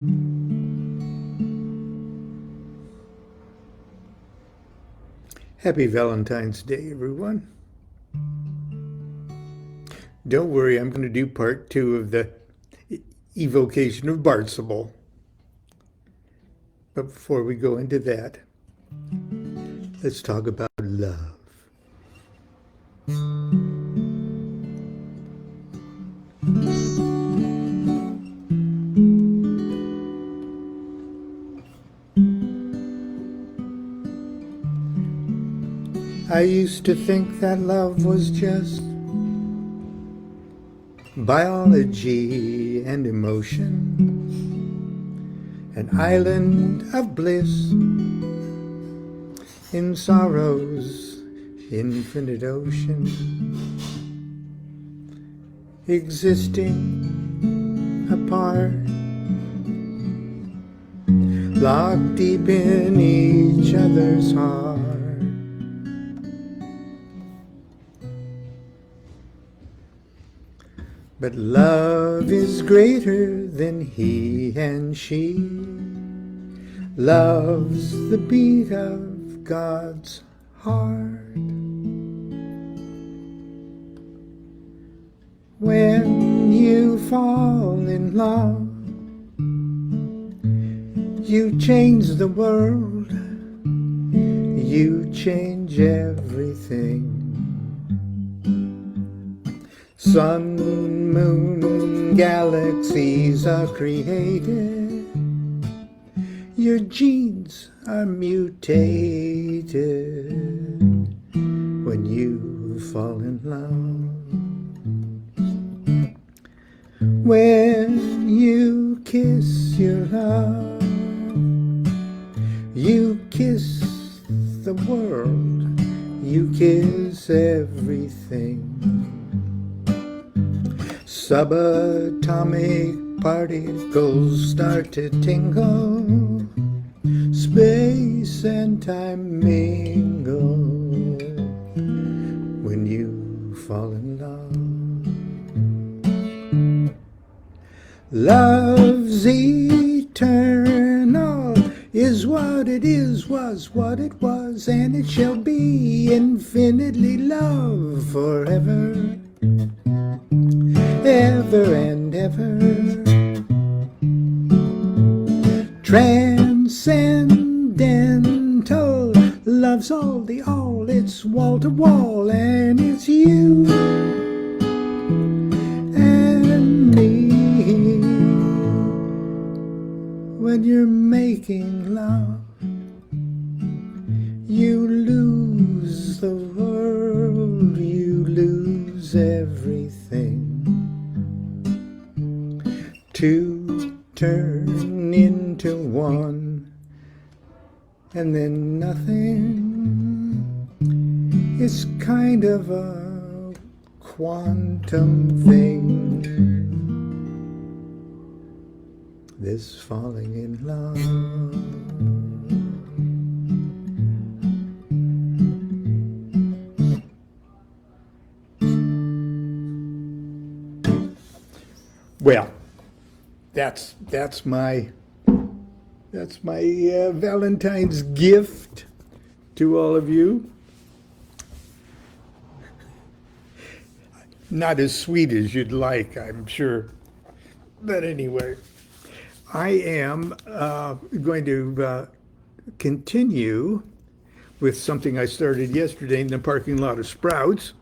Happy Valentine's Day, everyone. Don't worry, I'm going to do part two of the evocation of Bartzebal. But before we go into that, let's talk about love. I used to think that love was just biology and emotion, an island of bliss in sorrow's infinite ocean, existing apart, locked deep in each other's heart. But love is greater than he and she. Love's the beat of God's heart. When you fall in love, you change the world. You change everything. Sun, moon, galaxies are created. Your genes are mutated when you fall in love. When you kiss your love, you kiss the world, you kiss everything. Subatomic particles start to tingle, space and time mingle when you fall in love. Love's eternal is what it is, was what it was, and it shall be infinitely love forever. Ever and ever, transcendental, love's all the all, it's wall to wall, and it's you and me. When you're making love, you lose the world, you lose everything. Two turn into one, and then nothing. It's kind of a quantum thing, this falling in love. Well, that's my Valentine's gift to all of you. Not as sweet as you'd like, I'm sure. But anyway, I am going to continue with something I started yesterday in the parking lot of Sprouts.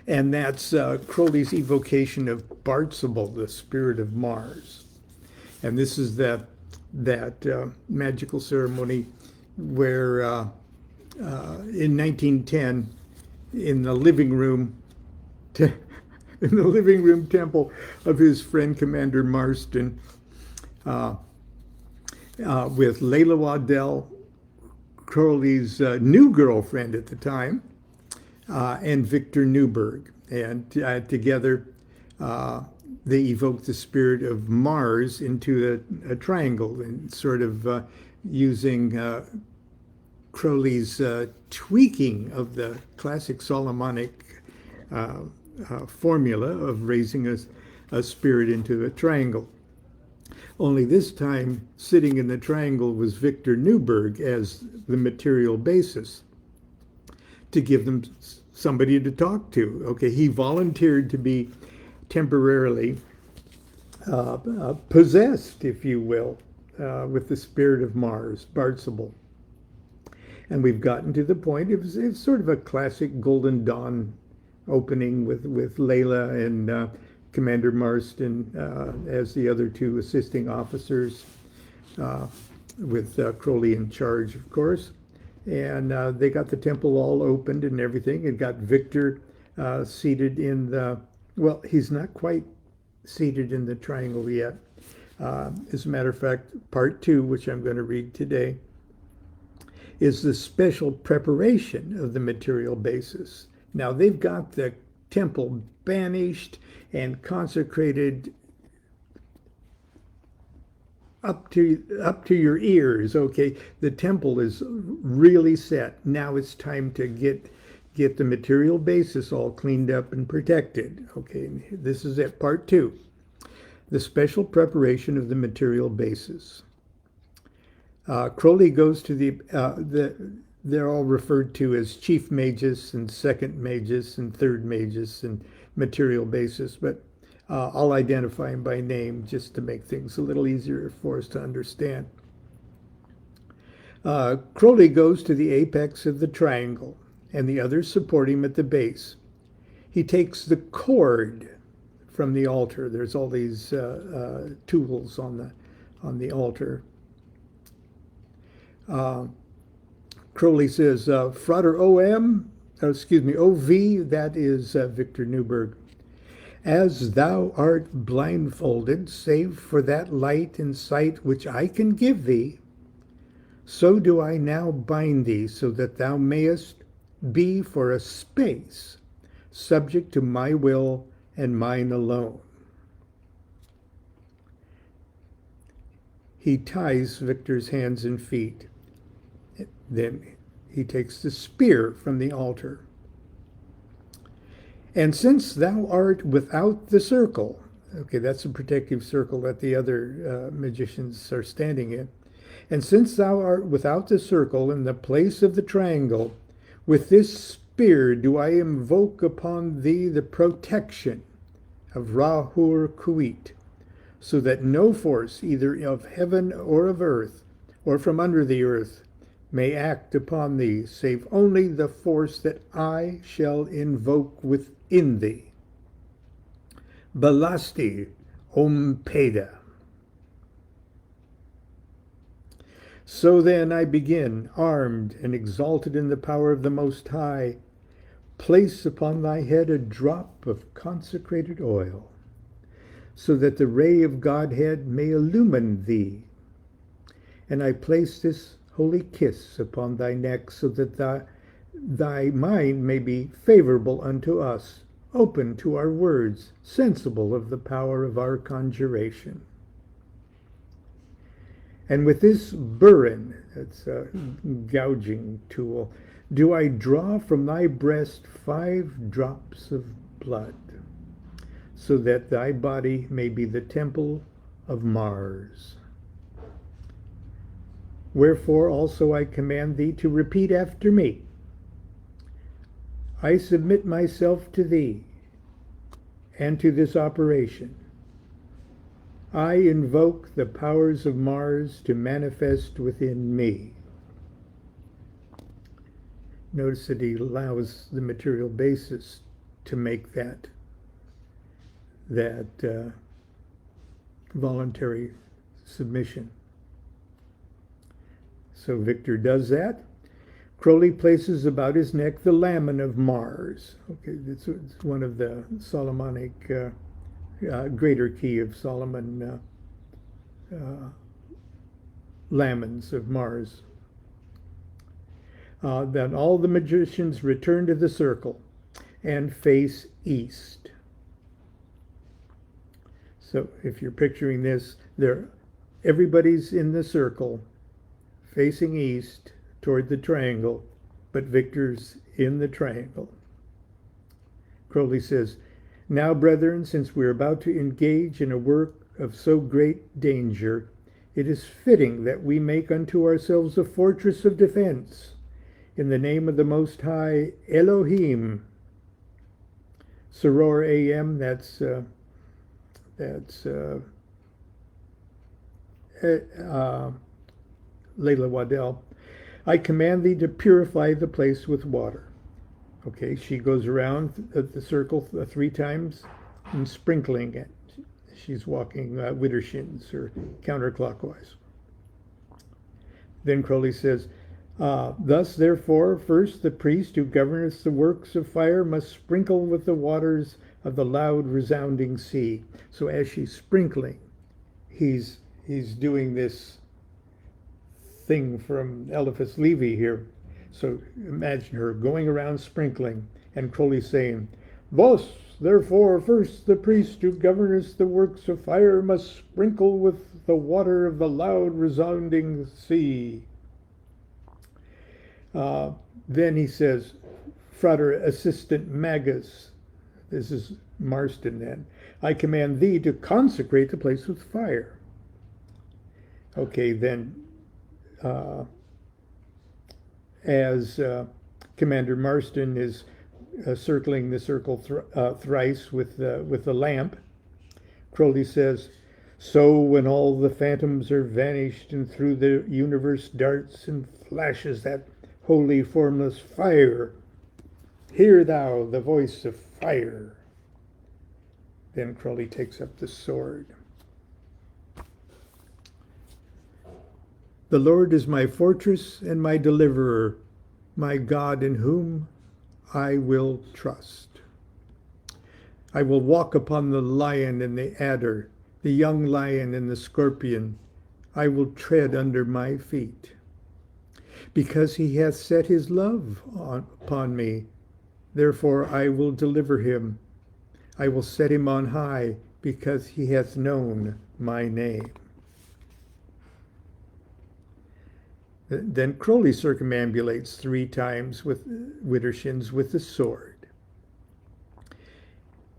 And that's Crowley's evocation of Bartzebal, the spirit of Mars. And this is that magical ceremony where in 1910, in the living room temple of his friend Commander Marston, with Layla Waddell, Crowley's new girlfriend at the time, and Victor Newberg. And together they evoked the spirit of Mars into a triangle, and sort of using Crowley's tweaking of the classic Solomonic formula of raising a spirit into a triangle. only this time sitting in the triangle was Victor Newberg as the material basis to give them somebody to talk to. Okay, he volunteered to be temporarily possessed, if you will, with the spirit of Mars, Bartzebal. And we've gotten to the point, it was sort of a classic Golden Dawn opening with Layla and Commander Marston as the other two assisting officers, with Crowley in charge, of course. And they got the temple all opened and everything. It got Victor seated in the, well, he's not quite seated in the triangle yet. As a matter of fact, part 2, which I'm going to read today, is the special preparation of the material basis. Now, they've got the temple banished and consecrated up to your ears. Okay, the temple is really set. Now it's time to get the material basis all cleaned up and protected. Okay, this is it, part 2, the special preparation of the material basis. Crowley goes to they're all referred to as chief magus and second magus and third magus and material basis, but I'll identify them by name just to make things a little easier for us to understand. Crowley goes to the apex of the triangle, and the others support him at the base. He takes the cord from the altar. There's all these tools on the altar. Crowley says, Frater O.V., that is Victor Newberg. As thou art blindfolded, save for that light and sight which I can give thee, so do I now bind thee, so that thou mayest be for a space subject to my will and mine alone. He ties Victor's hands and feet. Then he takes the spear from the altar. And since thou art without the circle, okay, that's a protective circle that the other magicians are standing in. And since thou art without the circle in the place of the triangle, with this spear do I invoke upon thee the protection of Rahur Kuit, so that no force, either of heaven or of earth, or from under the earth, may act upon thee, save only the force that I shall invoke within thee. Balasti Om Peda. So then I begin, armed and exalted in the power of the Most High. Place upon thy head a drop of consecrated oil, so that the ray of Godhead may illumine thee. And I place this holy kiss upon thy neck, so that thy mind may be favorable unto us, open to our words, sensible of the power of our conjuration. And with this burin, that's a gouging tool, do I draw from thy breast 5 drops of blood, so that thy body may be the temple of Mars. Wherefore also I command thee to repeat after me. I submit myself to thee and to this operation. I invoke the powers of Mars to manifest within me. Notice that he allows the material basis to make that voluntary submission. So Victor does that. Crowley places about his neck the lamen of Mars. Okay, it's one of the Solomonic greater key of Solomon lamens of Mars. Then all the magicians return to the circle and face east. So if you're picturing this, everybody's in the circle facing east toward the triangle, but Victor's in the triangle. Crowley says, now, brethren, since we're about to engage in a work of so great danger, it is fitting that we make unto ourselves a fortress of defense, in the name of the Most High Elohim. Soror AM, that's Layla Waddell. I command thee to purify the place with water. Okay, she goes around the circle 3 times and sprinkling it. She's walking widdershins or counterclockwise. Then Crowley says, thus, therefore, first the priest who governeth the works of fire must sprinkle with the waters of the loud resounding sea. So as she's sprinkling, he's doing this thing from Eliphas Levi here. So imagine her going around sprinkling, and Crowley saying, thus, therefore, first the priest who governeth the works of fire must sprinkle with the water of the loud resounding sea. Then he says, Frater Assistant Magus, this is Marston then, I command thee to consecrate the place with fire. Okay, then as Commander Marston is circling the circle thrice with the lamp, Crowley says, so when all the phantoms are vanished and through the universe darts and flashes that holy formless fire, hear thou the voice of fire. Then Crowley takes up the sword. The Lord is my fortress and my deliverer, my God in whom I will trust. I will walk upon the lion and the adder, the young lion and the scorpion. I will tread under my feet. Because he hath set his love upon me, therefore I will deliver him. I will set him on high, because he hath known my name. Then Crowley circumambulates 3 times with widdershins with the sword.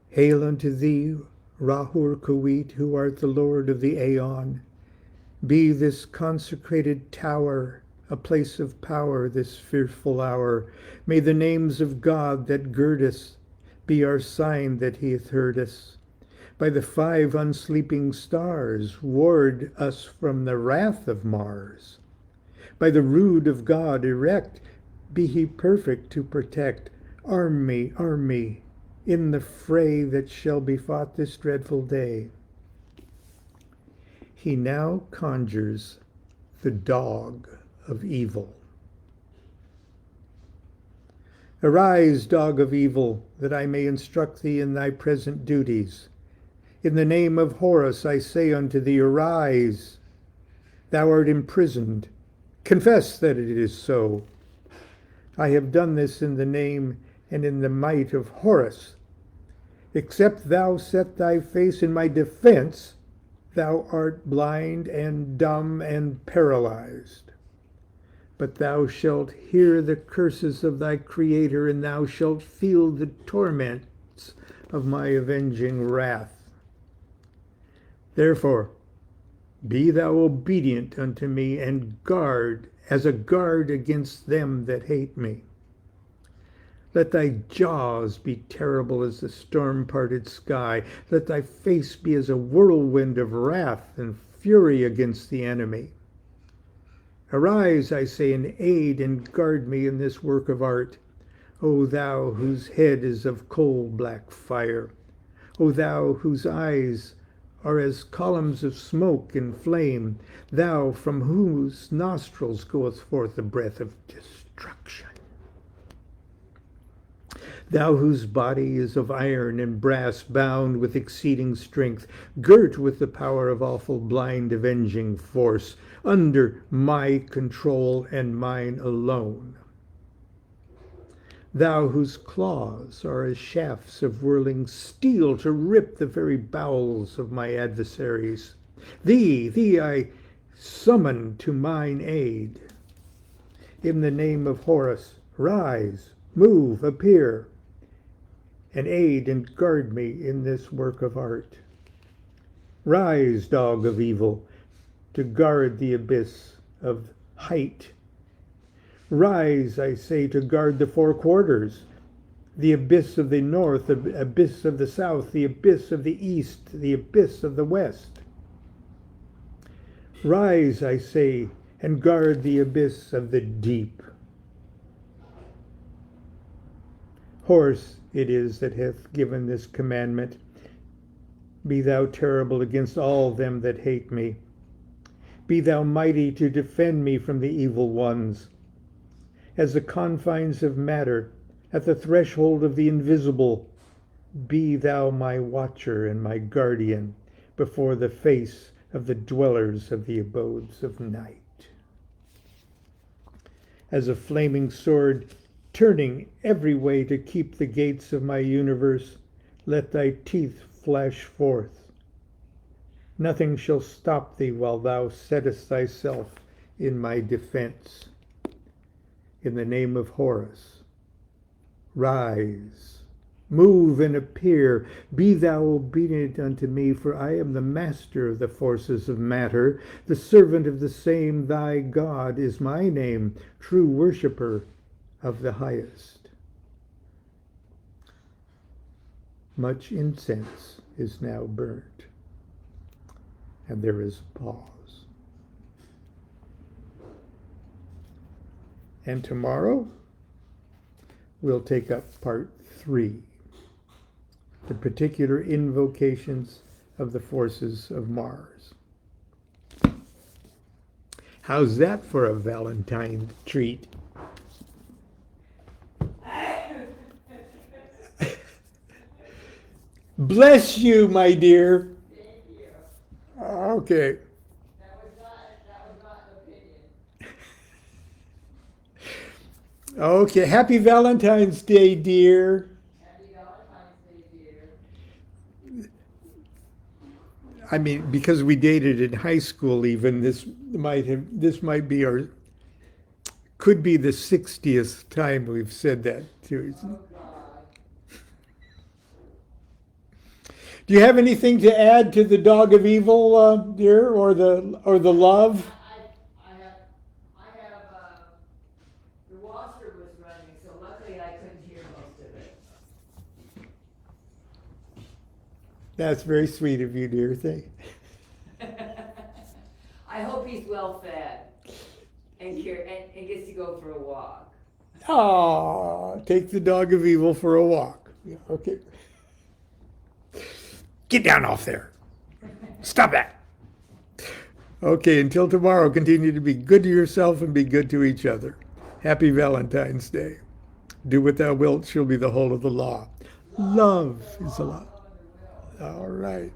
Hail unto thee, Rahur Kuwait, who art the Lord of the Aeon. Be this consecrated tower a place of power this fearful hour. May the names of God that gird us be our sign that he hath heard us. By the 5 unsleeping stars ward us from the wrath of Mars. By the rood of God erect, be he perfect to protect. Arm me, in the fray that shall be fought this dreadful day. He now conjures the dog of evil. Arise, dog of evil, that I may instruct thee in thy present duties. In the name of Horus I say unto thee, arise. Thou art imprisoned. Confess that it is so. I have done this in the name and in the might of Horus. Except thou set thy face in my defense, thou art blind and dumb and paralyzed. But thou shalt hear the curses of thy Creator, and thou shalt feel the torments of my avenging wrath. Therefore, be thou obedient unto me, and guard as a guard against them that hate me. Let thy jaws be terrible as the storm-parted sky. Let thy face be as a whirlwind of wrath and fury against the enemy. Arise, I say, and aid and guard me in this work of art. O thou whose head is of coal-black fire. O thou whose eyes are as columns of smoke and flame, thou from whose nostrils goeth forth the breath of destruction. Thou whose body is of iron and brass, bound with exceeding strength, girt with the power of awful blind avenging force, under my control and mine alone. Thou whose claws are as shafts of whirling steel to rip the very bowels of my adversaries. Thee I summon to mine aid. In the name of Horus, rise, move, appear, and aid and guard me in this work of art. Rise, dog of evil, to guard the abyss of height. Rise, I say, to guard the four quarters, the abyss of the north, the abyss of the south, the abyss of the east, the abyss of the west. Rise, I say, and guard the abyss of the deep. Horse it is that hath given this commandment. Be thou terrible against all them that hate me. Be thou mighty to defend me from the evil ones. As the confines of matter, at the threshold of the invisible, be thou my watcher and my guardian before the face of the dwellers of the abodes of night. As a flaming sword, turning every way to keep the gates of my universe, let thy teeth flash forth. Nothing shall stop thee while thou settest thyself in my defense. In the name of Horus, rise, move and appear. Be thou obedient unto me, for I am the master of the forces of matter. The servant of the same thy God is my name, true worshipper of the highest. Much incense is now burnt, and there is a pause. And tomorrow we'll take up part 3, the particular invocations of the forces of Mars. How's that for a Valentine treat? Bless you, my dear. Thank you. Okay. That was not an opinion. Okay. Happy Valentine's Day, dear. Happy Valentine's Day, dear. I mean, because we dated in high school, even this might be could be the 60th time we've said that to each other. Oh, God. Do you have anything to add to the dog of evil, dear, or the love? I have, the washer was running, so luckily I couldn't hear most of it. That's very sweet of you, dear. Thank you. I hope he's well fed and gets to go for a walk. Aw, take the dog of evil for a walk. Yeah, okay. Get down off there. Stop that. Okay, until tomorrow, continue to be good to yourself and be good to each other. Happy Valentine's Day. Do what thou wilt shall be the whole of the law. Love is the law. All right.